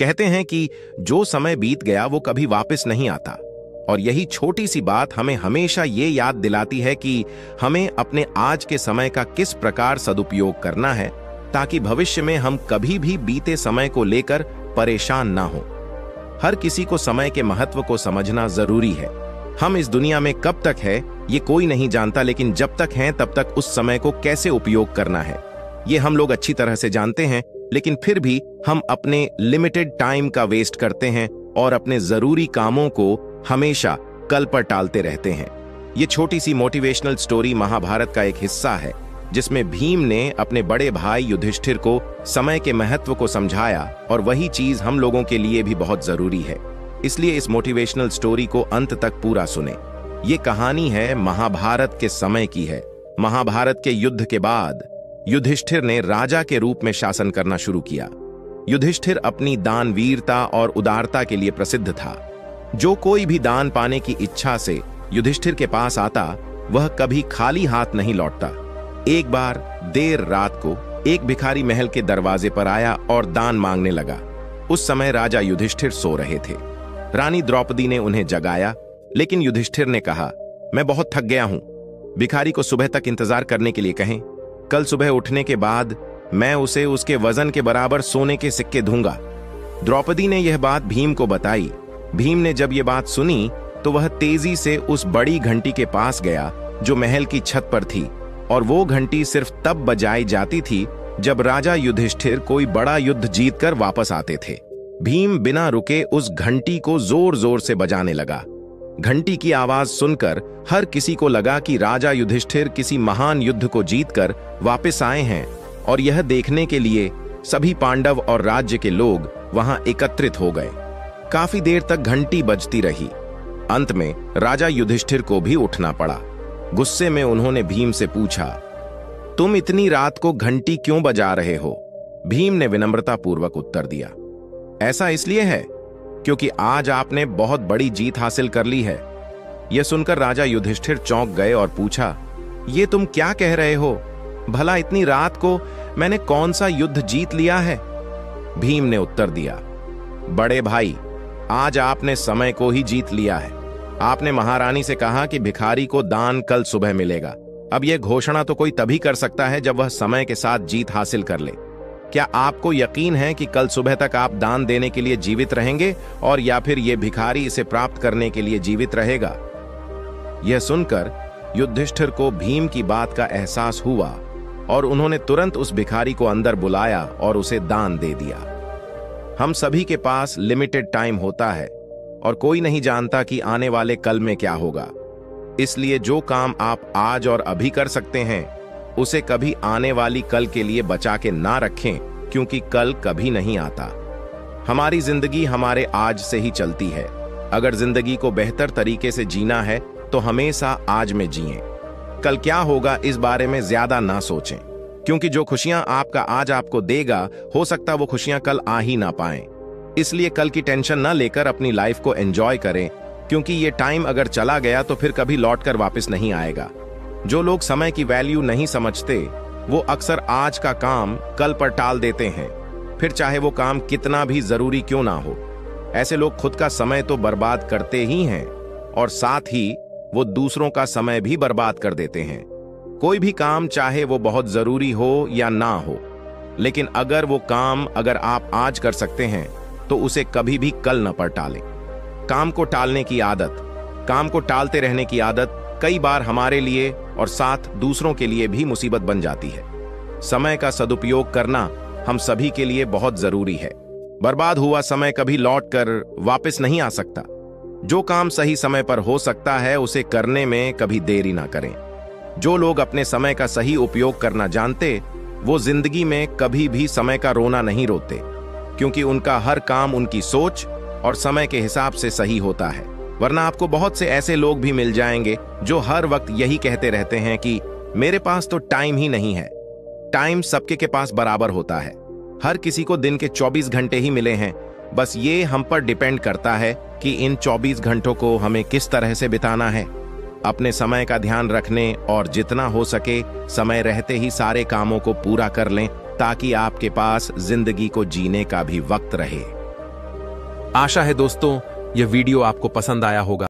कहते हैं कि जो समय बीत गया वो कभी वापस नहीं आता, और यही छोटी सी बात हमें हमेशा ये याद दिलाती है कि हमें अपने आज के समय का किस प्रकार सदुपयोग करना है, ताकि भविष्य में हम कभी भी बीते समय को लेकर परेशान ना हो। हर किसी को समय के महत्व को समझना जरूरी है। हम इस दुनिया में कब तक है ये कोई नहीं जानता, लेकिन जब तक हैं तब तक उस समय को कैसे उपयोग करना है ये हम लोग अच्छी तरह से जानते हैं। लेकिन फिर भी हम अपने लिमिटेड टाइम का वेस्ट करते हैं और अपने जरूरी कामों को हमेशा कल पर टालते रहते हैं। ये छोटी सी मोटिवेशनल स्टोरी महाभारत का एक हिस्सा है, जिसमें भीम ने अपने बड़े भाई युधिष्ठिर को समय के महत्व को समझाया, और वही चीज हम लोगों के लिए भी बहुत जरूरी है। इसलिए इस मोटिवेशनल स्टोरी को अंत तक पूरा सुने। ये कहानी है महाभारत के समय की है। महाभारत के युद्ध के बाद युधिष्ठिर ने राजा के रूप में शासन करना शुरू किया। युधिष्ठिर अपनी दानवीरता और उदारता के लिए प्रसिद्ध था। जो कोई भी दान पाने की इच्छा से युधिष्ठिर के पास आता, वह कभी खाली हाथ नहीं लौटता। एक बार देर रात को एक भिखारी महल के दरवाजे पर आया और दान मांगने लगा। उस समय राजा युधिष्ठिर सो रहे थे। रानी द्रौपदी ने उन्हें जगाया, लेकिन युधिष्ठिर ने कहा, मैं बहुत थक गया हूं। भिखारी को सुबह तक इंतजार करने के लिए कहें। कल सुबह उठने के बाद मैं उसे उसके वजन के बराबर सोने के सिक्के दूंगा। द्रौपदी ने यह बात भीम को बताई। भीम ने जब यह बात सुनी तो वह तेजी से उस बड़ी घंटी के पास गया जो महल की छत पर थी, और वो घंटी सिर्फ तब बजाई जाती थी जब राजा युधिष्ठिर कोई बड़ा युद्ध जीतकर वापस आते थे। भीम बिना रुके उस घंटी को जोर जोर से बजाने लगा। घंटी की आवाज सुनकर हर किसी को लगा कि राजा युधिष्ठिर किसी महान युद्ध को जीतकर वापस आए हैं, और यह देखने के लिए सभी पांडव और राज्य के लोग वहां एकत्रित हो गए। काफी देर तक घंटी बजती रही। अंत में राजा युधिष्ठिर को भी उठना पड़ा। गुस्से में उन्होंने भीम से पूछा, तुम इतनी रात को घंटी क्यों बजा रहे हो? भीम ने विनम्रतापूर्वक उत्तर दिया, ऐसा इसलिए है क्योंकि आज आपने बहुत बड़ी जीत हासिल कर ली है। यह सुनकर राजा युधिष्ठिर चौंक गए और पूछा, ये तुम क्या कह रहे हो? भला इतनी रात को मैंने कौन सा युद्ध जीत लिया है? भीम ने उत्तर दिया, बड़े भाई, आज आपने समय को ही जीत लिया है। आपने महारानी से कहा कि भिखारी को दान कल सुबह मिलेगा। अब यह घोषणा तो कोई तभी कर सकता है जब वह समय के साथ जीत हासिल कर ले। क्या आपको यकीन है कि कल सुबह तक आप दान देने के लिए जीवित रहेंगे, और या फिर यह भिखारी इसे प्राप्त करने के लिए जीवित रहेगा? यह सुनकर युधिष्ठिर को भीम की बात का एहसास हुआ, और उन्होंने तुरंत उस भिखारी को अंदर बुलाया और उसे दान दे दिया। हम सभी के पास लिमिटेड टाइम होता है, और कोई नहीं जानता कि आने वाले कल में क्या होगा। इसलिए जो काम आप आज और अभी कर सकते हैं, उसे कभी आने वाली कल के लिए बचा के ना रखें, क्योंकि कल कभी नहीं आता। हमारी जिंदगी हमारे आज से ही चलती है। अगर जिंदगी को बेहतर तरीके से जीना है तो हमेशा आज में जिएं। कल क्या होगा इस बारे में ज्यादा ना सोचें, क्योंकि जो खुशियां आपका आज आपको देगा, हो सकता वो खुशियां कल आ ही ना पाएं। इसलिए कल की टेंशन ना लेकर अपनी लाइफ को एंजॉय करें, क्योंकि ये टाइम अगर चला गया तो फिर कभी लौटकर वापस नहीं आएगा। जो लोग समय की वैल्यू नहीं समझते, वो अक्सर आज का काम कल पर टाल देते हैं, फिर चाहे वो काम कितना भी जरूरी क्यों ना हो। ऐसे लोग खुद का समय तो बर्बाद करते ही हैं, और साथ ही वो दूसरों का समय भी बर्बाद कर देते हैं। कोई भी काम, चाहे वो बहुत जरूरी हो या ना हो, लेकिन अगर वो काम अगर आप आज कर सकते हैं तो उसे कभी भी कल न पर टालें। काम को टालने की आदत, काम को टालते रहने की आदत कई बार हमारे लिए और साथ दूसरों के लिए भी मुसीबत बन जाती है। समय का सदुपयोग करना हम सभी के लिए बहुत जरूरी है। बर्बाद हुआ समय कभी लौटकर वापस नहीं आ सकता। जो काम सही समय पर हो सकता है, उसे करने में कभी देरी ना करें। जो लोग अपने समय का सही उपयोग करना जानते, वो जिंदगी में कभी भी समय का रोना नहीं रोते, क्योंकि उनका हर काम उनकी सोच और समय के हिसाब से सही होता है। वरना आपको बहुत से ऐसे लोग भी मिल जाएंगे जो हर वक्त यही कहते रहते हैं कि मेरे पास तो टाइम ही नहीं है। टाइम सबके के पास बराबर होता है। हर किसी को दिन के 24 घंटे ही मिले हैं। बस ये हम पर डिपेंड करता है कि इन 24 घंटों को हमें किस तरह से बिताना है। अपने समय का ध्यान रखने और जितना हो सके समय रहते ही सारे कामों को पूरा कर लें, ताकि आपके पास जिंदगी को जीने का भी वक्त रहे। आशा है दोस्तों यह वीडियो आपको पसंद आया होगा।